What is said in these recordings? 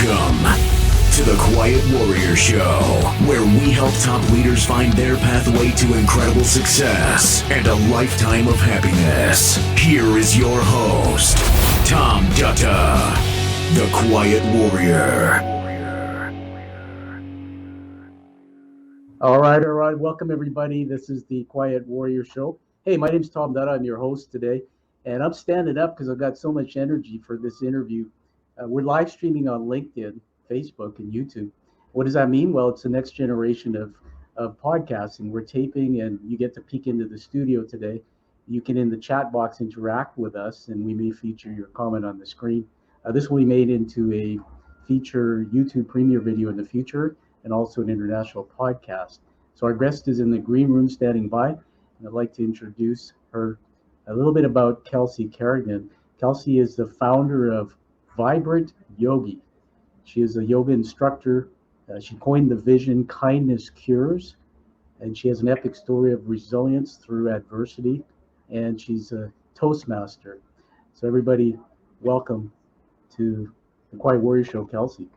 Welcome to the Quiet Warrior Show, where we help top leaders find their pathway to incredible success and a lifetime of happiness. Here is your host, Tom Dutta, the Quiet Warrior. All right. Welcome, everybody. This is the Quiet Warrior Show. Hey, my name's Tom Dutta. I'm your host today, and I'm standing up because I've got so much energy for this interview. We're live streaming on LinkedIn, Facebook, and YouTube. What does that mean? Well, it's the next generation of podcasting. We're taping, and you get to peek into the studio today. You can, in the chat box, interact with us, and we may feature your comment on the screen. This will be made into a feature YouTube premiere video in the future, and also an international podcast. So our guest is in the green room standing by, and I'd like to introduce her a little bit about Kelsey Carignan. Kelsey is the founder of Vibrant Yogi. She is a yoga instructor. She coined the vision, kindness cures, and she has an epic story of resilience through adversity, and she's a Toastmaster. So everybody, welcome to the Quiet Warrior Show, Kelsey.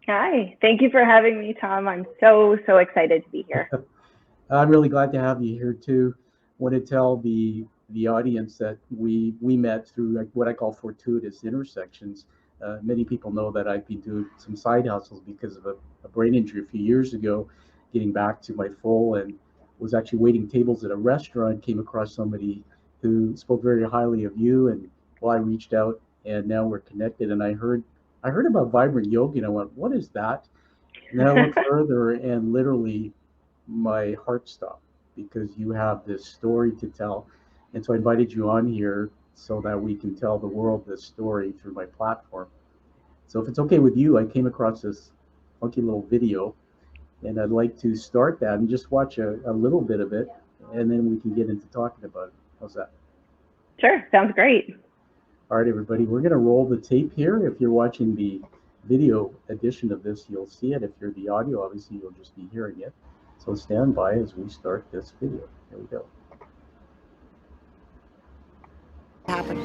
Hi, thank you for having me, Tom. I'm so excited to be here. I'm really glad to have you here too. I want to tell the audience that we met through like what I call fortuitous intersections. Many people know that I've been doing some side hustles because of a brain injury a few years ago, getting back to my full, and was actually waiting tables at a restaurant, came across somebody who spoke very highly of you, and well, I reached out, and now we're connected, and I heard about Vibrant Yogi, and I went, what is that? And then I looked further, and literally my heart stopped, because you have this story to tell. And so I invited you on here so that we can tell the world this story through my platform. So if it's okay with you, I came across this funky little video, and I'd like to start that and just watch a little bit of it, and then we can get into talking about it. How's that? Sure, sounds great. All right, everybody, we're going to roll the tape here. If you're watching the video edition of this, you'll see it. If you're the audio, obviously, you'll just be hearing it. So stand by as we start this video. Here we go. Happened.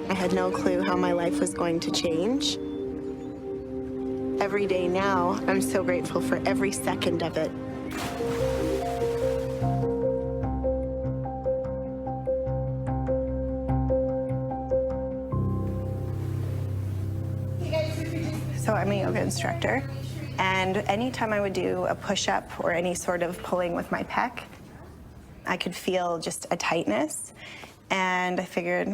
I had no clue how my life was going to change. Every day now, I'm so grateful for every second of it. So I'm a yoga instructor, and anytime I would do a push-up or any sort of pulling with my pec, I could feel just a tightness. And I figured,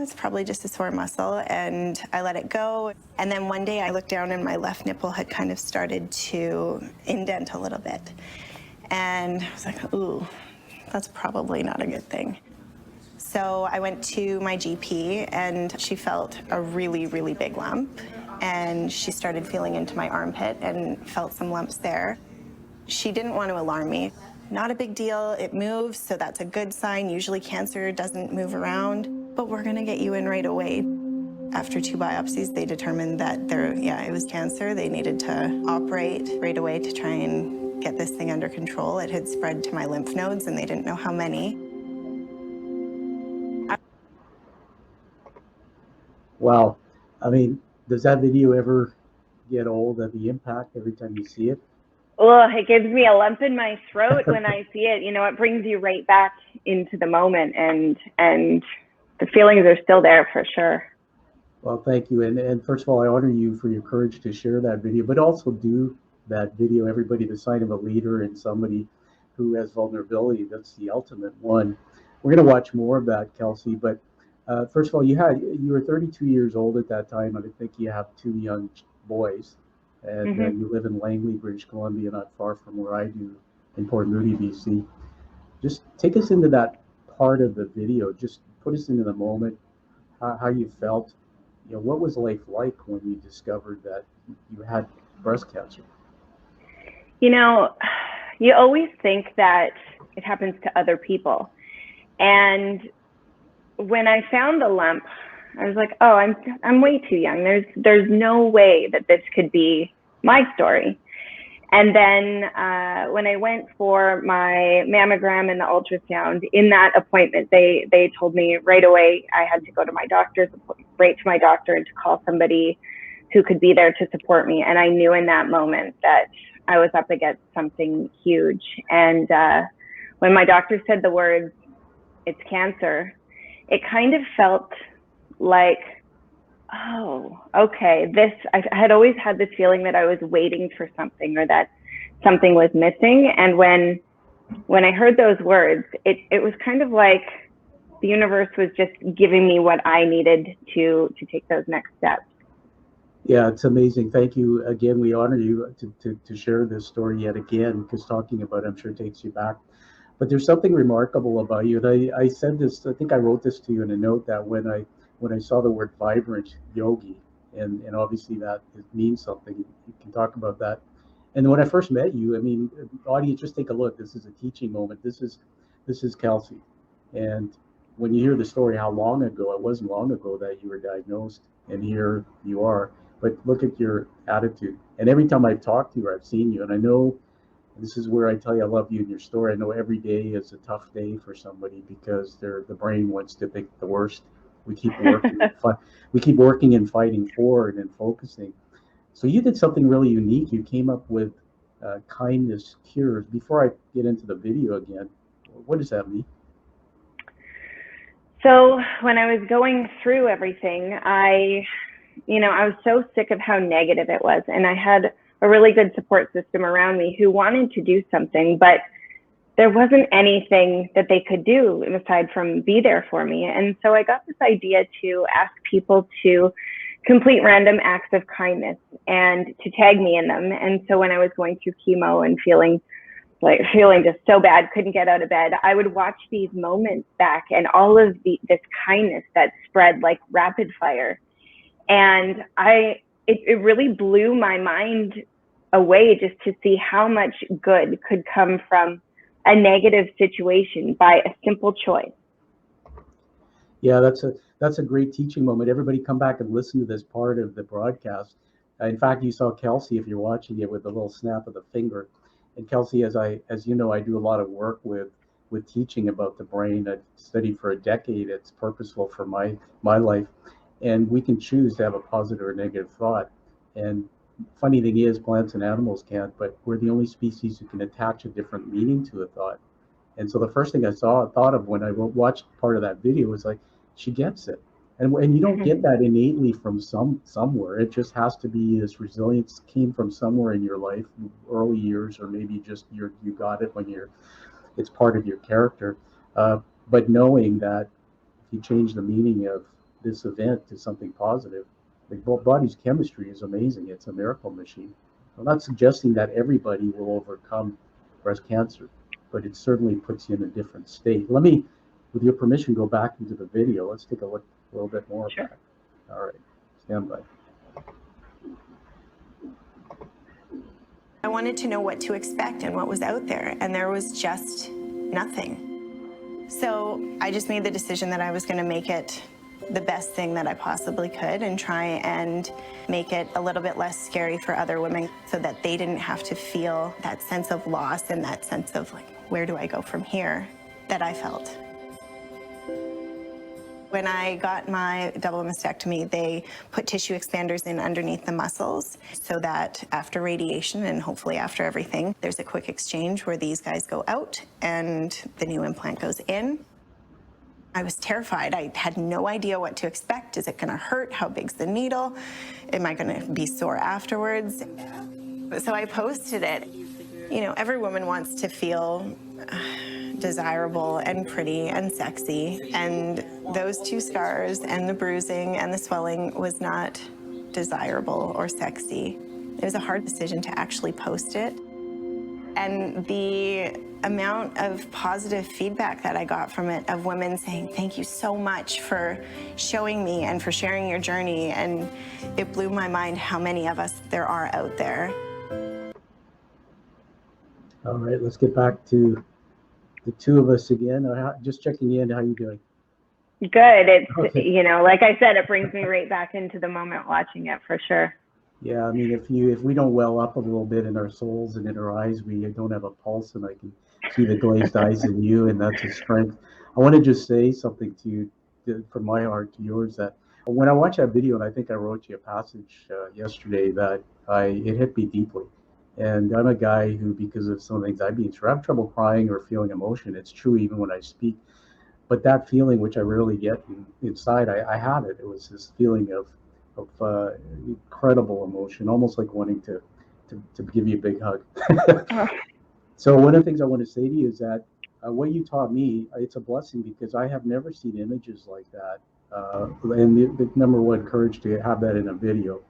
it's probably just a sore muscle, and I let it go. And then one day I looked down and my left nipple had kind of started to indent a little bit. And I was like, ooh, that's probably not a good thing. So I went to my GP, and she felt a really, really big lump. And she started feeling into my armpit and felt some lumps there. She didn't want to alarm me. Not a big deal, it moves, so that's a good sign. Usually cancer doesn't move around, but we're gonna get you in right away. After 2 biopsies, they determined that it was cancer. They needed to operate right away to try and get this thing under control. It had spread to my lymph nodes, and they didn't know how many. Wow. I mean, does that video ever get old of the impact every time you see it? Well, it gives me a lump in my throat when I see it. You know, it brings you right back into the moment, and the feelings are still there for sure. Well, thank you. And first of all, I honor you for your courage to share that video, but also do that video, everybody, the sign of a leader and somebody who has vulnerability. That's the ultimate one. We're going to watch more of that, Kelsey, but first of all, you were 32 years old at that time, and I think you have 2 young boys. And you live in Langley, British Columbia, not far from where I do, in Port Moody, BC. Just take us into that part of the video. Just put us into the moment, how you felt. You know, what was life like when you discovered that you had breast cancer? You know, you always think that it happens to other people. And when I found the lump, I was like, oh, I'm way too young. There's no way that this could be my story. And then when I went for my mammogram and the ultrasound, in that appointment, they told me right away I had to go to my doctor, and to call somebody who could be there to support me. And I knew in that moment that I was up against something huge. And when my doctor said the words, "It's cancer," it kind of felt like, oh, okay, I had always had this feeling that I was waiting for something, or that something was missing. And when I heard those words, it was kind of like the universe was just giving me what I needed to take those next steps. Yeah, it's amazing. Thank you again. We honor you to share this story yet again, because talking about it, I'm sure, takes you back. But there's something remarkable about you. And I said this, I think I wrote this to you in a note, that when I saw the word Vibrant Yogi, and obviously that it means something, you can talk about that. And when I first met you, I mean, audience, just take a look. This is a teaching moment. This is Kelsey. And when you hear the story, how long ago, it wasn't long ago that you were diagnosed, and here you are. But look at your attitude. And every time I've talked to you, or I've seen you, and I know this is where I tell you I love you and your story. I know every day is a tough day for somebody, because the brain wants to pick the worst. We keep working, we keep working and fighting forward and focusing. So you did something really unique. You came up with kindness cures. Before I get into the video again, what does that mean? So when I was going through everything, I was so sick of how negative it was. And I had a really good support system around me who wanted to do something, but there wasn't anything that they could do aside from be there for me. And so I got this idea to ask people to complete random acts of kindness and to tag me in them. And so when I was going through chemo and feeling just so bad, couldn't get out of bed, I would watch these moments back, and all of this kindness that spread like rapid fire. And it really blew my mind away just to see how much good could come from a negative situation by a simple choice. Yeah, that's a great teaching moment. Everybody come back and listen to this part of the broadcast. In fact, you saw Kelsey, if you're watching it, with the little snap of the finger. And Kelsey, as you know, I do a lot of work with teaching about the brain. I've studied for a decade. It's purposeful for my life. And we can choose to have a positive or negative thought. And funny thing is, plants and animals can't, but we're the only species who can attach a different meaning to a thought. And so the first thing I thought of when I watched part of that video was like, she gets it. And you don't get that innately from somewhere. It just has to be, this resilience came from somewhere in your life, early years, or maybe just you got it when it's part of your character. But knowing that if you change the meaning of this event to something positive, the body's chemistry is amazing. It's a miracle machine. I'm not suggesting that everybody will overcome breast cancer, but it certainly puts you in a different state. Let me, with your permission, go back into the video. Let's take a look a little bit more back. All right, stand by. I wanted to know what to expect and what was out there, and there was just nothing. So I just made the decision that I was going to make it the best thing that I possibly could, and try and make it a little bit less scary for other women, so that they didn't have to feel that sense of loss and that sense of like, where do I go from here, that I felt. When I got my double mastectomy, they put tissue expanders in underneath the muscles, so that after radiation, and hopefully after everything, there's a quick exchange where these guys go out and the new implant goes in. I was terrified. I had no idea what to expect. Is it going to hurt? How big's the needle? Am I going to be sore afterwards? So I posted it. You know, every woman wants to feel desirable and pretty and sexy, and those two scars and the bruising and the swelling was not desirable or sexy. It was a hard decision to actually post it. And the amount of positive feedback that I got from it, of women saying, thank you so much for showing me and for sharing your journey, and it blew my mind how many of us there are out there. All right, let's get back to the two of us again. Just checking in. How are you doing? Good. It's, okay. You know, like I said, it brings me right back into the moment watching it, for sure. Yeah, I mean, if we don't well up a little bit in our souls and in our eyes, we don't have a pulse, and I can see the glazed eyes in you, and that's a strength. I want to just say something to you from my heart to yours, that when I watched that video, and I think I wrote you a passage yesterday that it hit me deeply. And I'm a guy who, because of some of the things I've been through, I have trouble crying or feeling emotion. It's true even when I speak. But that feeling, which I rarely get inside, I had it. It was this feeling of incredible emotion, almost like wanting to give you a big hug. So one of the things I want to say to you is that what you taught me, it's a blessing because I have never seen images like that. And the number one, courage to have that in a video.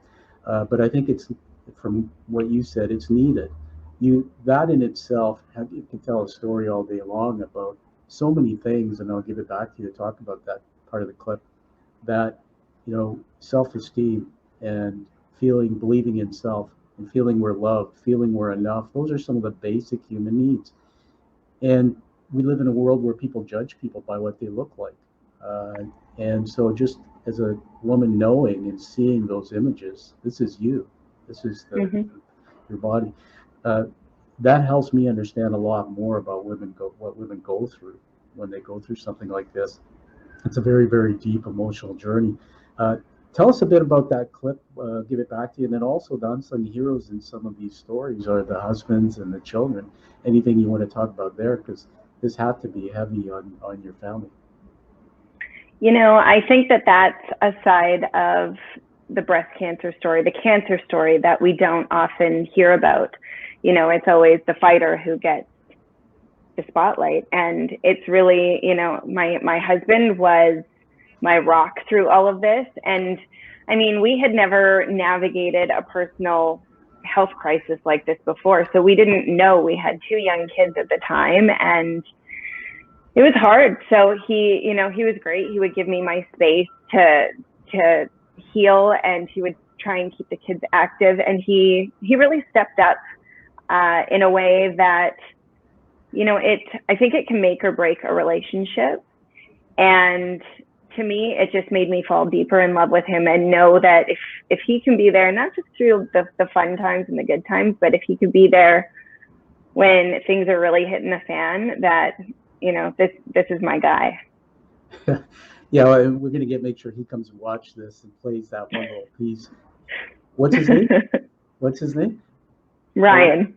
But I think it's, from what you said, it's needed. That in itself, you can tell a story all day long about so many things, and I'll give it back to you to talk about that part of the clip. That, self-esteem and believing in self, and feeling we're loved, feeling we're enough. Those are some of the basic human needs. And we live in a world where people judge people by what they look like. And so just as a woman knowing and seeing those images, this is you, this is your body, that helps me understand a lot more about what women go through when they go through something like this. It's a very, very deep emotional journey. Tell us a bit about that clip, give it back to you, and then also the unsung heroes in some of these stories are the husbands and the children. Anything you want to talk about there? Because this had to be heavy on your family. I think that that's a side of the breast cancer story, the cancer story that we don't often hear about. It's always the fighter who gets the spotlight. And it's really, my husband was my rock through all of this. And I mean, we had never navigated a personal health crisis like this before. So we didn't know. We had 2 young kids at the time, and it was hard. So he was great. He would give me my space to heal, and he would try and keep the kids active. And he really stepped up in a way that, I think it can make or break a relationship. And to me, it just made me fall deeper in love with him and know that if he can be there, not just through the fun times and the good times, but if he could be there when things are really hitting the fan, that, this is my guy. Yeah, well, we're going to make sure he comes and watch this and plays that one little piece. What's his name? What's his name? Ryan.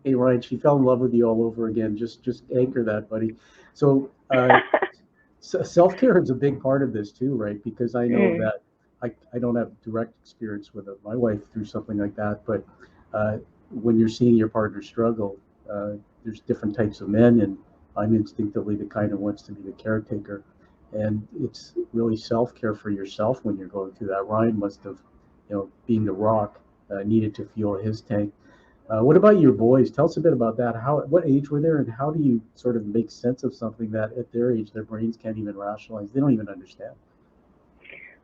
Hey, Ryan, she fell in love with you all over again. Just anchor that, buddy. So self-care is a big part of this too, right? Because I know that I don't have direct experience with my wife through something like that, but when you're seeing your partner struggle, there's different types of men, and I'm instinctively the kind who wants to be the caretaker. And it's really self-care for yourself when you're going through that. Ryan must have, being the rock, needed to fuel his tank. What about your boys? Tell us a bit about that. What age were they, and how do you sort of make sense of something that at their age, their brains can't even rationalize? They don't even understand.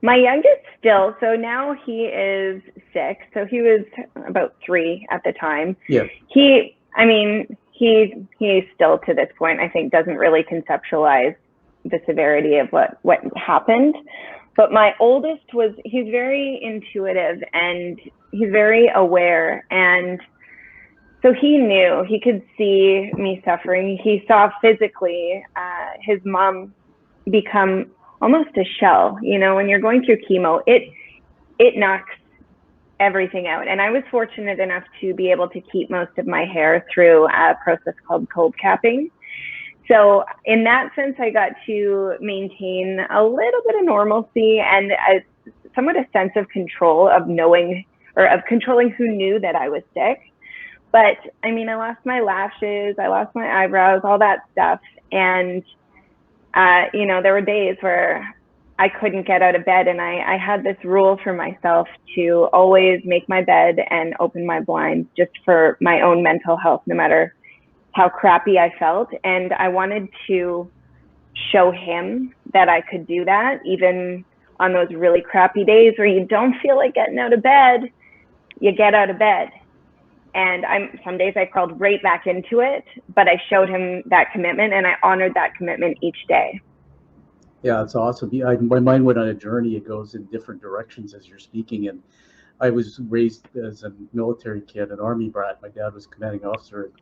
My youngest still, so now he is 6. So he was about 3 at the time. Yeah. He still to this point, I think, doesn't really conceptualize the severity of what happened. But my oldest he's very intuitive and he's very aware. And so he knew, he could see me suffering. He saw physically his mom become almost a shell. When you're going through chemo, it knocks everything out. And I was fortunate enough to be able to keep most of my hair through a process called cold capping. So in that sense, I got to maintain a little bit of normalcy and somewhat a sense of control of knowing, or of controlling who knew that I was sick. But I mean, I lost my lashes, I lost my eyebrows, all that stuff. And, there were days where I couldn't get out of bed, and I had this rule for myself to always make my bed and open my blinds just for my own mental health, no matter how crappy I felt. And I wanted to show him that I could do that, even on those really crappy days where you don't feel like getting out of bed, you get out of bed. And some days I crawled right back into it, but I showed him that commitment, and I honored that commitment each day. Yeah, it's awesome. My mind went on a journey. It goes in different directions as you're speaking. And I was raised as a military kid, an Army brat. My dad was commanding officer.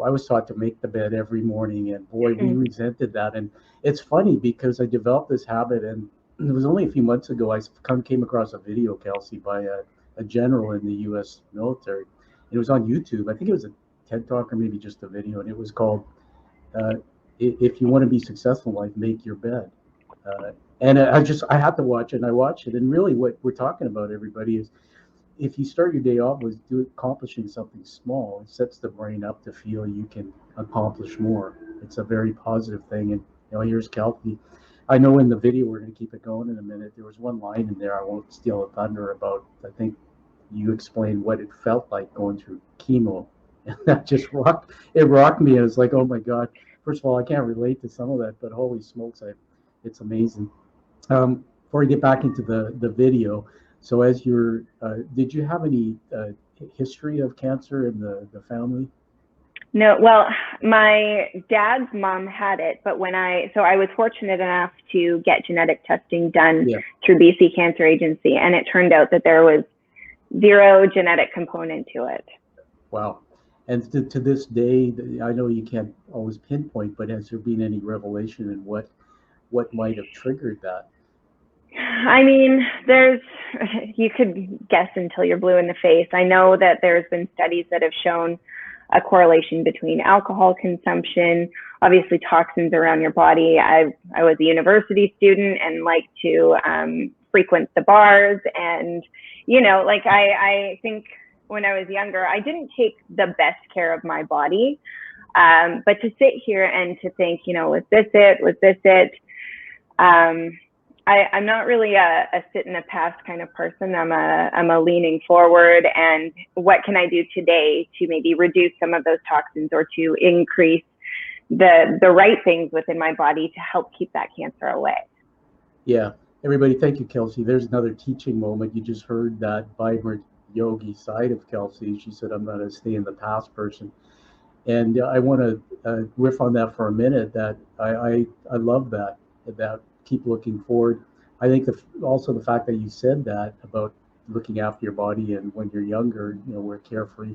I was taught to make the bed every morning, and boy, we resented that. And it's funny because I developed this habit, and it was only a few months ago came across a video, Kelsey, by a general in the U.S. military. It was on YouTube. I think it was a TED Talk or maybe just a video, and it was called uh, "If You Want to Be Successful in Life, Make Your Bed." And I had to watch it, and I watched it. And really, what we're talking about, everybody, is if you start your day off with accomplishing something small, it sets the brain up to feel you can accomplish more. It's a very positive thing. And here's Kelsey. I know in the video, we're going to keep it going in a minute. There was one line in there, I won't steal the thunder, about, I think you explained what it felt like going through chemo. And that just rocked me. And it's like, oh my God. First of all, I can't relate to some of that, but holy smokes, it's amazing. Before we get back into the video, so as did you have any history of cancer in the family? No, well, my dad's mom had it, but so I was fortunate enough to get genetic testing done through BC Cancer Agency, and it turned out that there was 0 genetic component to it. Wow. And to this day, I know you can't always pinpoint, but has there been any revelation in what might have triggered that? I mean, you could guess until you're blue in the face. I know that there's been studies that have shown a correlation between alcohol consumption, obviously toxins around your body. I was a university student and liked to frequent the bars. And, I think when I was younger, I didn't take the best care of my body. But to sit here and to think, was this it? Was this it? I'm not really a sit in the past kind of person. I'm a leaning forward, and what can I do today to maybe reduce some of those toxins or to increase the right things within my body to help keep that cancer away. Yeah, everybody, thank you, Kelsey. There's another teaching moment. You just heard that Vibrant Yogi side of Kelsey. She said, I'm not a stay in the past person. And I want to riff on that for a minute, that I love that keep looking forward. I think also the fact that you said that about looking after your body, and when you're younger, we're carefree,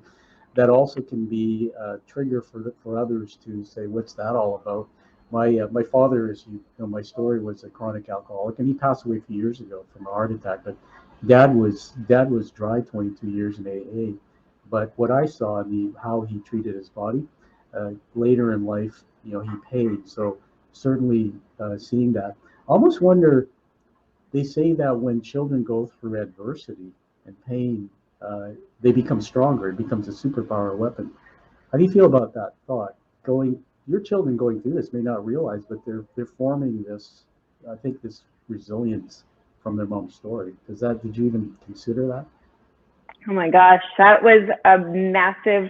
that also can be a trigger for others to say, what's that all about? My father, as you know, my story, was a chronic alcoholic, and he passed away a few years ago from a heart attack. But dad was dry 22 years in AA. But what I saw in how he treated his body later in life, he paid. So certainly seeing that. I almost wonder, they say that when children go through adversity and pain, they become stronger. It becomes a superpower weapon. How do you feel about that thought? Your children going through this may not realize, but they're forming this, I think, this resilience from their mom's story. Did you even consider that? Oh my gosh, that was a massive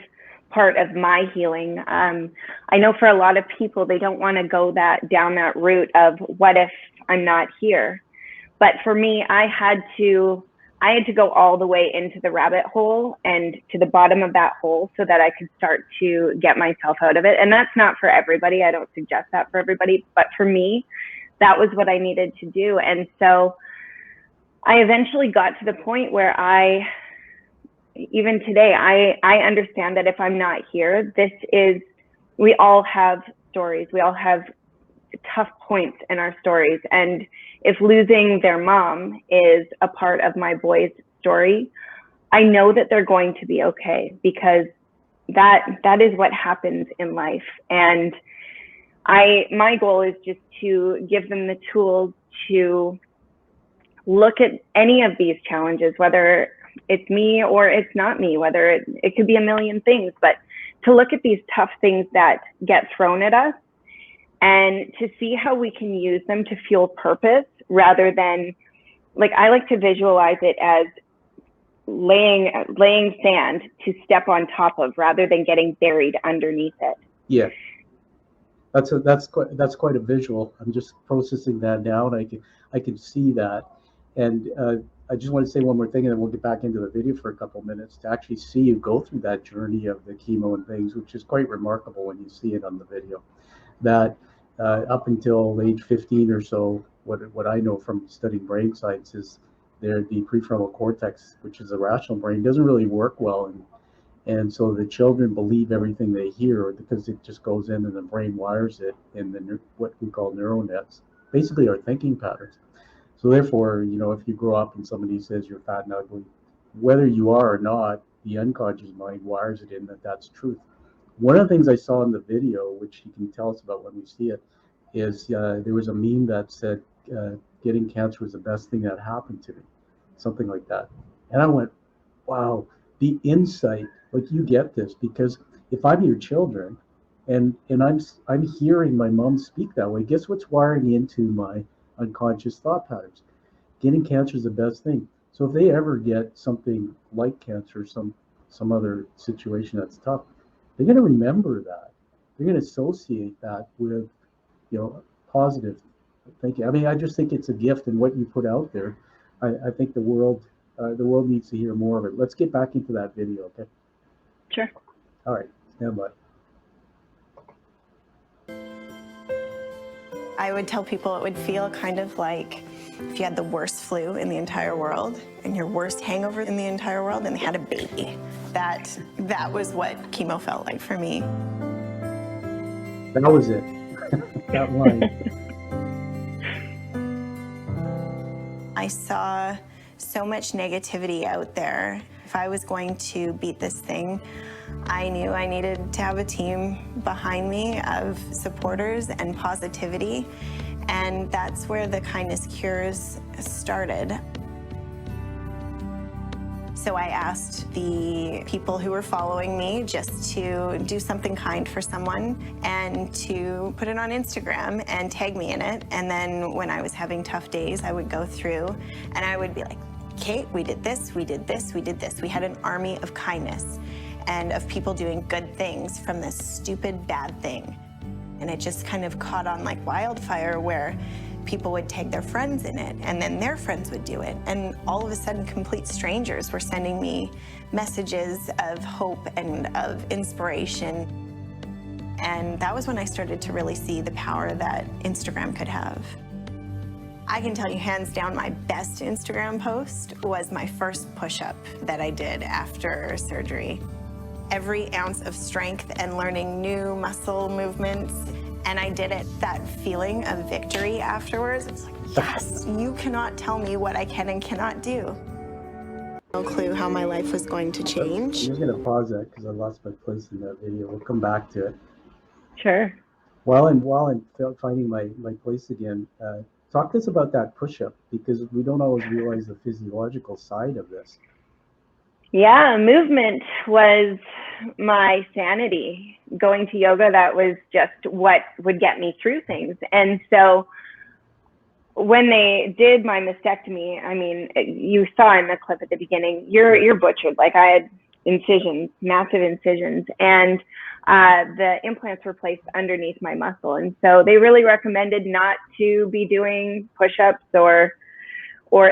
part of my healing. I know for a lot of people, they don't want to go down that route of what if I'm not here. But for me, I had to go all the way into the rabbit hole and to the bottom of that hole so that I could start to get myself out of it. And that's not for everybody. I don't suggest that for everybody. But for me, that was what I needed to do. And so I eventually got to the point where even today, I understand that if I'm not here, we all have stories. We all have tough points in our stories. And if losing their mom is a part of my boy's story, I know that they're going to be okay, because that is what happens in life. And my goal is just to give them the tools to look at any of these challenges, whether it's me or it's not me, whether it could be a million things, but to look at these tough things that get thrown at us and to see how we can use them to fuel purpose, rather than, I like to visualize it as laying sand to step on top of, rather than getting buried underneath it. Yeah, that's quite a visual. I'm just processing that now, and I can see that. And I just want to say one more thing, and then we'll get back into the video for a couple of minutes, to actually see you go through that journey of the chemo and things, which is quite remarkable when you see it on the video. That up until age 15 or so, what I know from studying brain science is the prefrontal cortex, which is a rational brain, doesn't really work well, and so the children believe everything they hear, because it just goes in and the brain wires it in what we call neural nets, basically our thinking patterns. So therefore, if you grow up and somebody says you're fat and ugly, whether you are or not, the unconscious mind wires it in that that's truth. One of the things I saw in the video, which you can tell us about when we see it, is there was a meme that said getting cancer was the best thing that happened to me, something like that. And I went, wow, the insight, like you get this, because if I'm your children and I'm hearing my mom speak that way, guess what's wiring into my unconscious thought patterns? Getting cancer is the best thing. So if they ever get something like cancer, some other situation that's tough, they're going to remember that. They're going to associate that with, positive thinking. I mean, I just think it's a gift, and what you put out there, I think the world needs to hear more of it. Let's get back into that video, okay? Sure. All right, stand by. I would tell people it would feel kind of like if you had the worst flu in the entire world and your worst hangover in the entire world and they had a baby. That was what chemo felt like for me. That was it. That line. I saw so much negativity out there. If I was going to beat this thing, I knew I needed to have a team behind me of supporters and positivity. And that's where the Kindness Cures started. So I asked the people who were following me just to do something kind for someone and to put it on Instagram and tag me in it. And then when I was having tough days, I would go through and I would be like, Kate, we did this, we did this, we did this. We had an army of kindness and of people doing good things from this stupid bad thing. And it just kind of caught on like wildfire, where people would tag their friends in it and then their friends would do it. And all of a sudden, complete strangers were sending me messages of hope and of inspiration. And that was when I started to really see the power that Instagram could have. I can tell you hands down, my best Instagram post was my first push-up that I did after surgery. Every ounce of strength and learning new muscle movements. And I did it. That feeling of victory afterwards, it's like, yes, you cannot tell me what I can and cannot do. No clue how my life was going to change. I'm just going to pause that because I lost my place in that video. We'll come back to it. Sure. While I'm finding my place again, talk to us about that push-up, because we don't always realize the physiological side of this. Yeah, movement was my sanity. Going to yoga, that was just what would get me through things. And so when they did my mastectomy, I mean, you saw in the clip at the beginning, you're butchered. Like, I had incisions, massive incisions, and the implants were placed underneath my muscle. And so they really recommended not to be doing push-ups or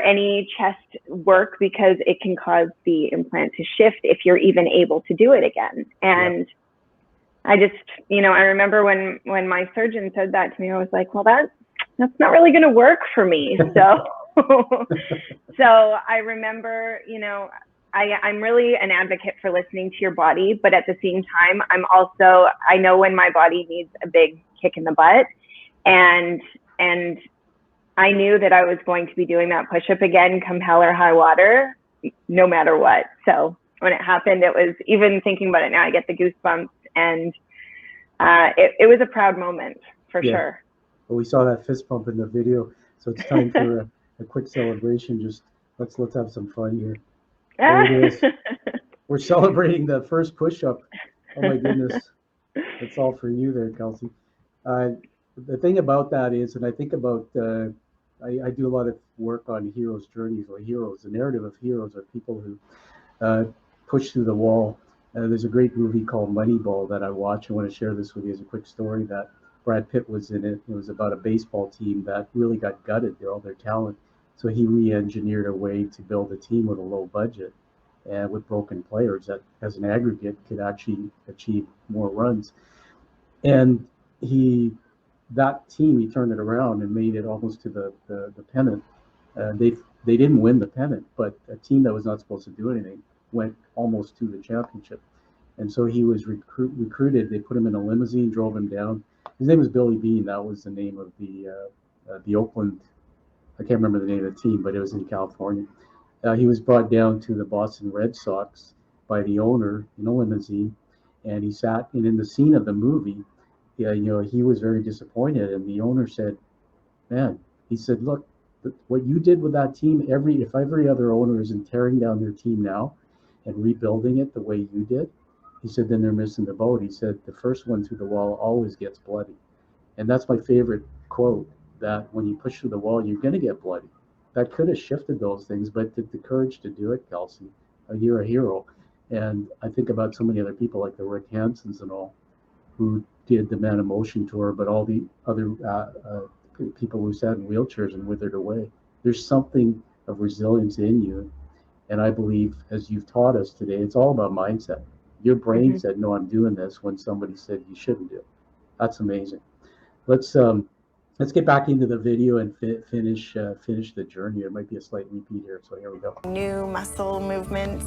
any chest work, because it can cause the implant to shift if you're even able to do it again. And I just, I remember when my surgeon said that to me, I was like, well, that's not really going to work for me. So, so I remember, I'm really an advocate for listening to your body, but at the same time, I know when my body needs a big kick in the butt, and I knew that I was going to be doing that push-up again, come hell or high water, no matter what. So when it happened, it was, even thinking about it now, I get the goosebumps, and it was a proud moment for sure. Well, we saw that fist pump in the video, so it's time for a quick celebration. Just let's have some fun here. There it is. We're celebrating the first push-up. Oh my goodness, it's all for you there, Kelsey. The thing about that is, and I think about, I do a lot of work on heroes' journeys, or heroes. The narrative of heroes are people who push through the wall. There's a great movie called Moneyball that I watch. I want to share this with you as a quick story that Brad Pitt was in it. It was about a baseball team that really got gutted, all their talent. So he re-engineered a way to build a team with a low budget and with broken players that, as an aggregate, could actually achieve more runs. And that team, he turned it around and made it almost to the pennant. They didn't win the pennant, but a team that was not supposed to do anything went almost to the championship. And so he was recruited. They put him in a limousine, drove him down. His name was Billy Bean. That was the name of the Oakland I can't remember the name of the team, but it was in California. He was brought down to the Boston Red Sox by the owner in a limousine, and he sat. And in the scene of the movie, yeah, he was very disappointed, and the owner said, "Man," he said, "look, what you did with that team. If every other owner isn't tearing down their team now and rebuilding it the way you did," he said, "then they're missing the boat." He said, "The first one through the wall always gets bloody." And that's my favorite quote, that when you push through the wall, you're going to get bloody. That could have shifted those things, but the courage to do it, Kelsey, you're a hero. And I think about so many other people like the Rick Hansons and all who did the Man of Motion tour, but all the other people who sat in wheelchairs and withered away. There's something of resilience in you. And I believe, as you've taught us today, it's all about mindset. Your brain said, "No, I'm doing this," when somebody said you shouldn't do it. That's amazing. Let's get back into the video and finish the journey. It might be a slight repeat here, so here we go. New muscle movements,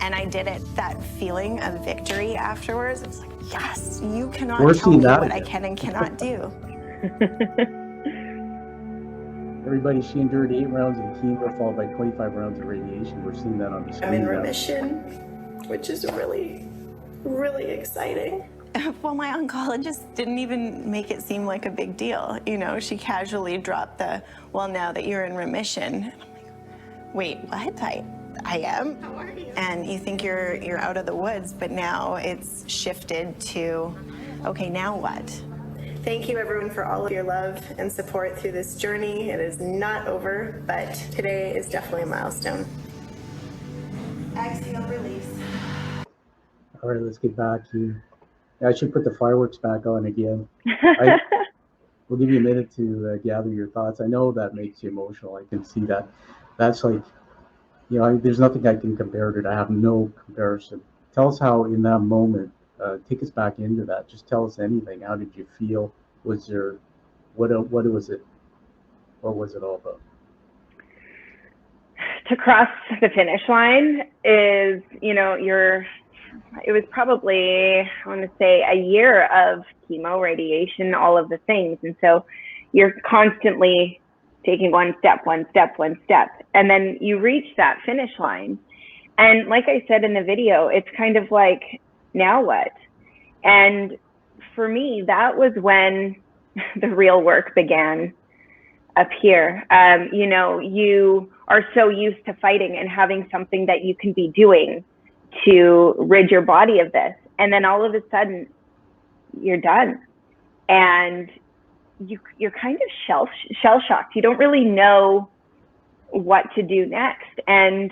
and I did it. That feeling of victory afterwards, it was like, yes, you cannot tell me what I can and cannot do. Everybody, she endured 8 rounds of chemo followed by 25 rounds of radiation. We're seeing that on the screen. I'm in remission, which is really, really exciting. Well, my oncologist didn't even make it seem like a big deal. She casually dropped well, now that you're in remission. And I'm like, wait, what? I am? How are you? And you think you're out of the woods, but now it's shifted to, okay, now what? Thank you, everyone, for all of your love and support through this journey. It is not over, but today is definitely a milestone. Exhale, release. All right, let's get back to. I should put the fireworks back on again. We'll give you a minute to gather your thoughts. I know that makes you emotional. I can see that. That's like, there's nothing I can compare to it. I have no comparison. Tell us how in that moment, take us back into that. Just tell us anything. How did you feel? Was there, what was it? What was it all about? To cross the finish line is, it was probably, I want to say, a year of chemo, radiation, all of the things. And so you're constantly taking one step. And then you reach that finish line. And like I said in the video, it's kind of like, now what? And for me, that was when the real work began up here. You are so used to fighting and having something that you can be doing to rid your body of this. And then all of a sudden you're done. And you're kind of shell shocked. You don't really know what to do next. And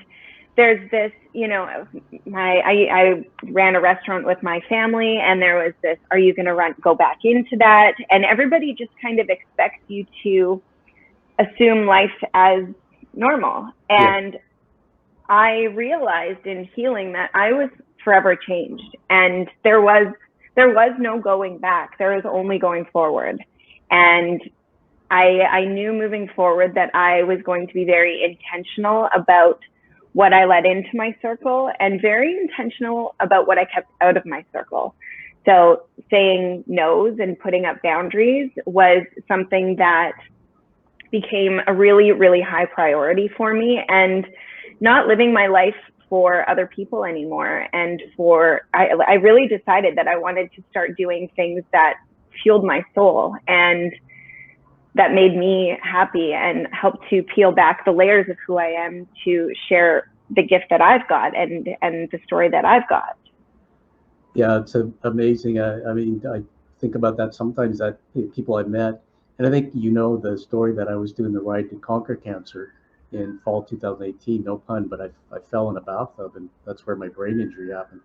there's this, I ran a restaurant with my family, and there was this, are you going to go back into that? And everybody just kind of expects you to assume life as normal. And I realized in healing that I was forever changed, and there was no going back. There was only going forward. And I knew moving forward that I was going to be very intentional about what I let into my circle, and very intentional about what I kept out of my circle. So saying no's and putting up boundaries was something that became a really, really high priority for me, and not living my life for other people anymore. And I really decided that I wanted to start doing things that fueled my soul and that made me happy and helped to peel back the layers of who I am to share the gift that I've got and the story that I've got. Yeah, it's amazing. I think about that sometimes, that people I've met, and I think the story that I was doing the Ride to Conquer Cancer in fall 2018, no pun, but I fell in a bathtub, and that's where my brain injury happened.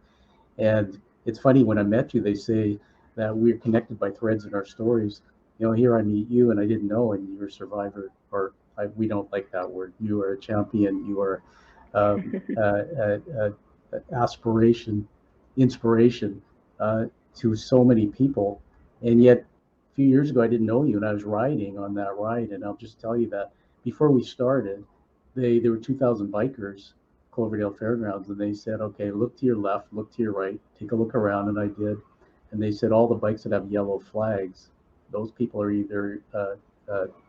And it's funny, when I met you, they say that we're connected by threads in our stories. Here I meet you, and I didn't know, and you're a survivor, or we don't like that word. You are a champion. You are inspiration to so many people. And yet, a few years ago, I didn't know you, and I was riding on that ride. And I'll just tell you that before we started, there were 2,000 bikers, Cloverdale Fairgrounds, and they said, okay, look to your left, look to your right, take a look around, and I did. And they said all the bikes that have yellow flags, those people are either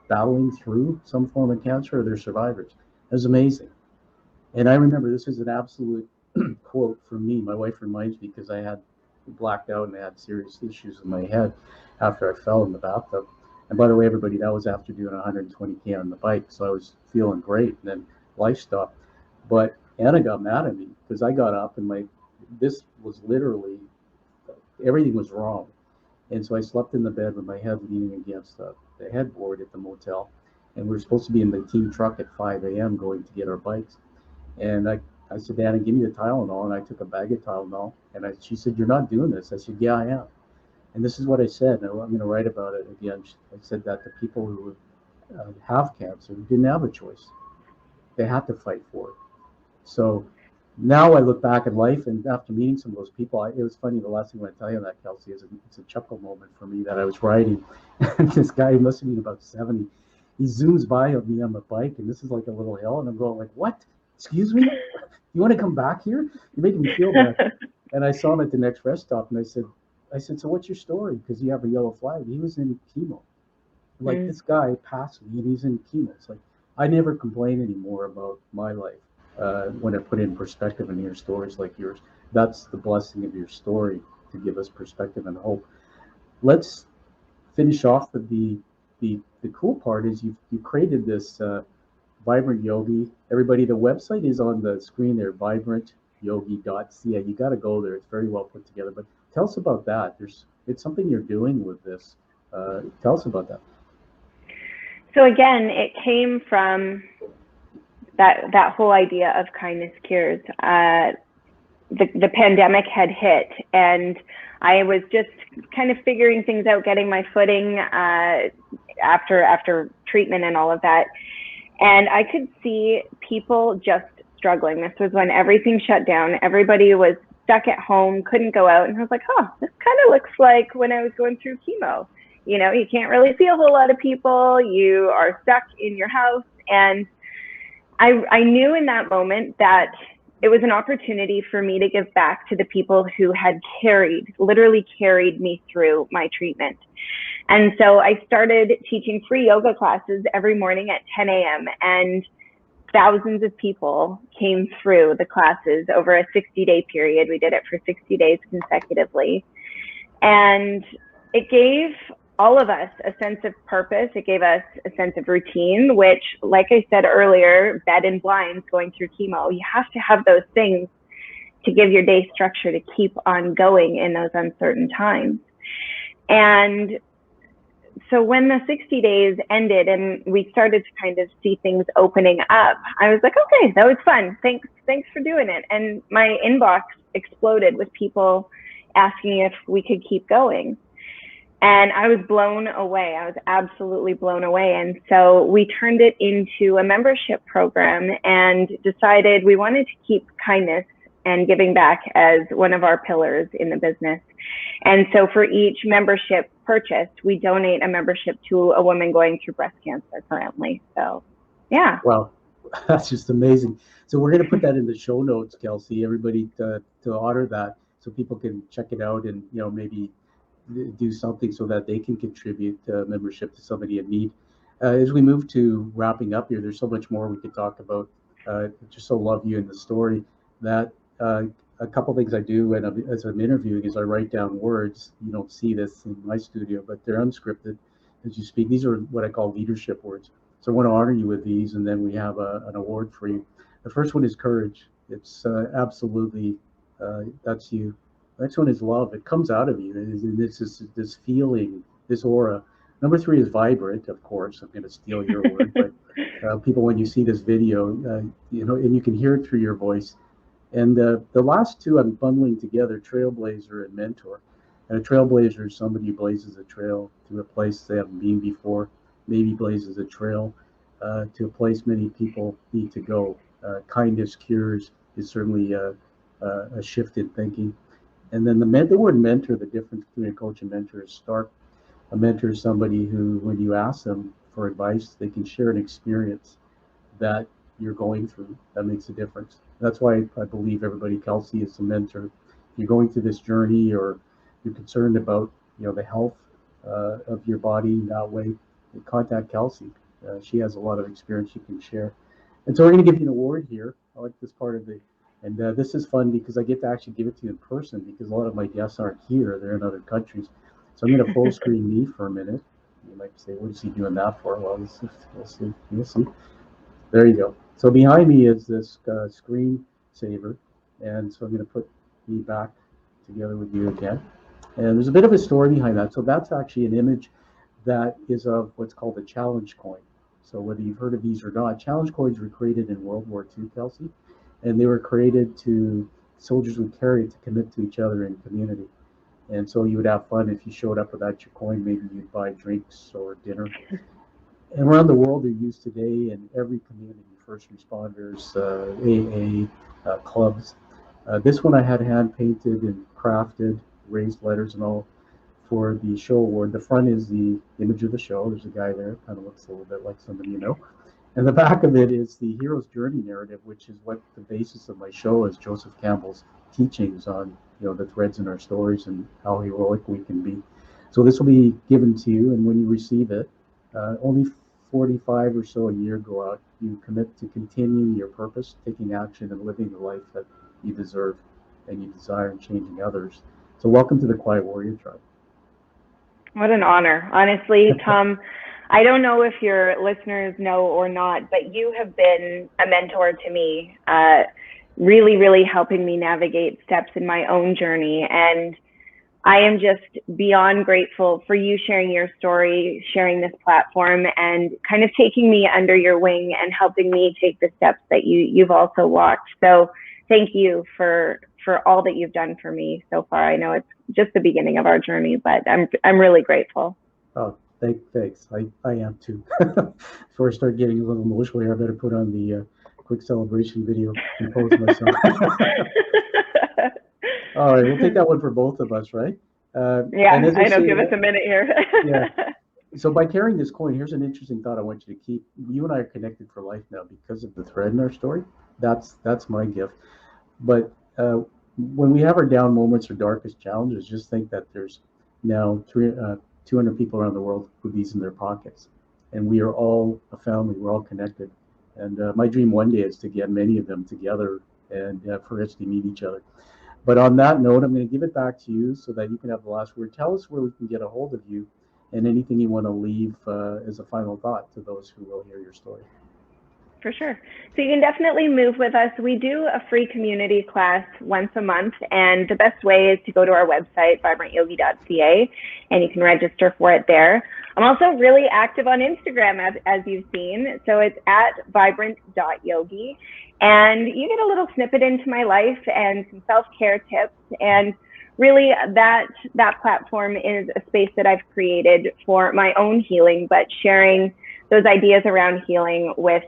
battling through some form of cancer, or they're survivors. It was amazing. And I remember this is an absolute quote from me. My wife reminds me, because I had blacked out and I had serious issues in my head after I fell in the bathtub. And by the way, everybody, that was after doing 120K on the bike. So I was feeling great. And then life stopped. But Anna got mad at me because I got up and this was literally, everything was wrong. And so I slept in the bed with my head leaning against the headboard at the motel. And we were supposed to be in the team truck at 5 a.m. going to get our bikes. And I said, Anna, give me the Tylenol. And I took a bag of Tylenol. And she said, you're not doing this. I said, yeah, I am. And this is what I said. And I'm going to write about it again. I said that the people who have cancer didn't have a choice. They had to fight for it. So now I look back at life, and after meeting some of those people, it was funny. The last thing I want to tell you on that, Kelsey, is it's a chuckle moment for me that I was riding. And this guy, who must have been about 70, he zooms by me on the bike, and this is like a little hill. And I'm going like, what? Excuse me? You want to come back here? You're making me feel bad. And I saw him at the next rest stop, and I said, so what's your story? Because you have a yellow flag. He was in chemo. Like, this guy passed me, and he's in chemo. It's like, I never complain anymore about my life when I put in perspective and hear stories like yours. That's the blessing of your story, to give us perspective and hope. Let's finish off with the cool part is you created this Vibrant Yogi. Everybody, the website is on the screen there, vibrantyogi.ca. You got to go there. It's very well put together. But tell us about that. It's something you're doing with this. Tell us about that. So again, it came from that whole idea of kindness cures. The pandemic had hit, and I was just kind of figuring things out, getting my footing after treatment and all of that. And I could see people just struggling. This was when everything shut down. Everybody was stuck at home, couldn't go out. And I was like, this kind of looks like when I was going through chemo. You know, you can't really see a whole lot of people. You are stuck in your house. And I knew in that moment that it was an opportunity for me to give back to the people who had literally carried me through my treatment. And so I started teaching free yoga classes every morning at 10 a.m. and thousands of people came through the classes over a 60-day period. We did it for 60 days consecutively. And it gave all of us a sense of purpose. It gave us a sense of routine, which, like I said earlier, bed and blinds going through chemo, you have to have those things to give your day structure to keep on going in those uncertain times. And so when the 60 days ended and we started to kind of see things opening up, I was like, okay, that was fun. Thanks for doing it. And my inbox exploded with people asking if we could keep going. And I was blown away. I was absolutely blown away. And so we turned it into a membership program and decided we wanted to keep kindness and giving back as one of our pillars in the business. And so for each membership purchased, we donate a membership to a woman going through breast cancer currently. So, yeah. Wow, that's just amazing. So we're going to put that in the show notes, Kelsey, everybody to honor that so people can check it out and, you know, maybe do something so that they can contribute membership to somebody in need. As we move to wrapping up here, there's so much more we could talk about. Just so love you in the story that a couple things I do as I'm interviewing is I write down words. You don't see this in my studio, but they're unscripted as you speak. These are what I call leadership words. So I want to honor you with these, and then we have an award for you. The first one is courage. It's absolutely, that's you. The next one is love. It comes out of you. This feeling, this aura. Number 3 is vibrant, of course. I'm going to steal your word, but people, when you see this video, you know, and you can hear it through your voice. And the last 2 I'm bundling together, trailblazer and mentor. And a trailblazer is somebody who blazes a trail to a place they haven't been before, maybe blazes a trail to a place many people need to go. Kindness cures is certainly a shift in thinking. And then the word mentor, the difference between a coach and mentor is stark. A mentor is somebody who, when you ask them for advice, they can share an experience that you're going through. That makes a difference. That's why I believe everybody, Kelsey is a mentor. If you're going through this journey or you're concerned about, you know, the health of your body that way, contact Kelsey. She has a lot of experience she can share. And so we're going to give you an award here. I like this part of the, and this is fun because I get to actually give it to you in person because a lot of my guests aren't here. They're in other countries. So I'm going to full screen me for a minute. You might say, what is he doing that for? Well, we'll see. You'll see. There you go. So behind me is this screen saver. And so I'm going to put me back together with you again. And there's a bit of a story behind that. So that's actually an image that is of what's called a challenge coin. So whether you've heard of these or not, challenge coins were created in World War II, Kelsey, and they were created to, soldiers would carry it to commit to each other in community. And so you would have fun if you showed up without your coin, maybe you'd buy drinks or dinner. And around the world, they're used today in every community, first responders, AA, clubs. This one I had hand painted and crafted, raised letters and all for the show award. The front is the image of the show. There's a guy there, kind of looks a little bit like somebody you know. And the back of it is the hero's journey narrative, which is what the basis of my show is, Joseph Campbell's teachings on, the threads in our stories and how heroic we can be. So this will be given to you, and when you receive it, only 45 or so a year go out. You commit to continuing your purpose, taking action, and living the life that you deserve and you desire, and changing others. So welcome to the Quiet Warrior Tribe. What an honor. Honestly, Tom, I don't know if your listeners know or not, but you have been a mentor to me, really, really helping me navigate steps in my own journey. And I am just beyond grateful for you sharing your story, sharing this platform, and kind of taking me under your wing and helping me take the steps that you've also walked. So thank you for all that you've done for me so far. I know it's just the beginning of our journey, but I'm really grateful. Oh, thanks. I am too. Before I start getting a little emotional here, I better put on the quick celebration video, compose myself. All right, we'll take that one for both of us, right? Yeah, I know. Give us a minute here. Yeah. So by carrying this coin, here's an interesting thought I want you to keep. You and I are connected for life now because of the thread in our story. That's my gift. But when we have our down moments or darkest challenges, just think that there's now 200 people around the world with these in their pockets. And we are all a family. We're all connected. And my dream one day is to get many of them together and for us to meet each other. But on that note, I'm going to give it back to you so that you can have the last word. Tell us where we can get a hold of you and anything you want to leave as a final thought to those who will hear your story. For sure. So you can definitely move with us. We do a free community class once a month, and the best way is to go to our website, vibrantyogi.ca, and you can register for it there. I'm also really active on Instagram, as you've seen. So it's at vibrant.yogi, and you get a little snippet into my life and some self-care tips. And really that platform is a space that I've created for my own healing, but sharing those ideas around healing with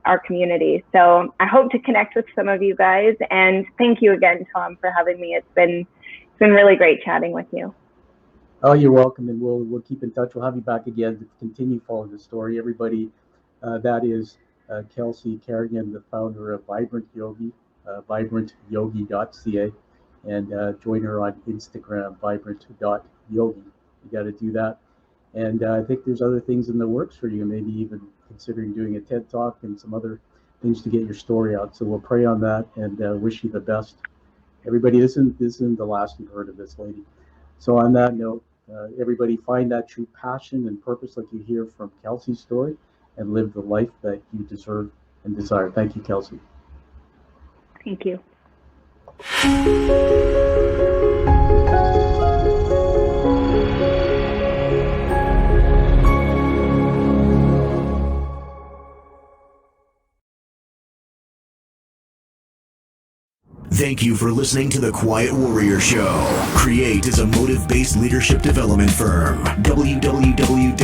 our community. So I hope to connect with some of you guys, and thank you again, Tom, for having me. It's been really great chatting with you. Oh, you're welcome, and we'll keep in touch. We'll have you back again to continue following the story. Everybody, that is Kelsey Carignan, the founder of Vibrant Yogi, vibrantyogi.ca, and join her on Instagram, vibrant.yogi. You got to do that. And I think there's other things in the works for you, maybe even considering doing a TED Talk and some other things to get your story out. So we'll pray on that and wish you the best. Everybody, this isn't the last you've heard of this lady. So on that note, everybody find that true passion and purpose like you hear from Kelsey's story and live the life that you deserve and desire. Thank you, Kelsey. Thank you. Thank you for listening to The Quiet Warrior Show. Create is a motive-based leadership development firm. www.kreat.ca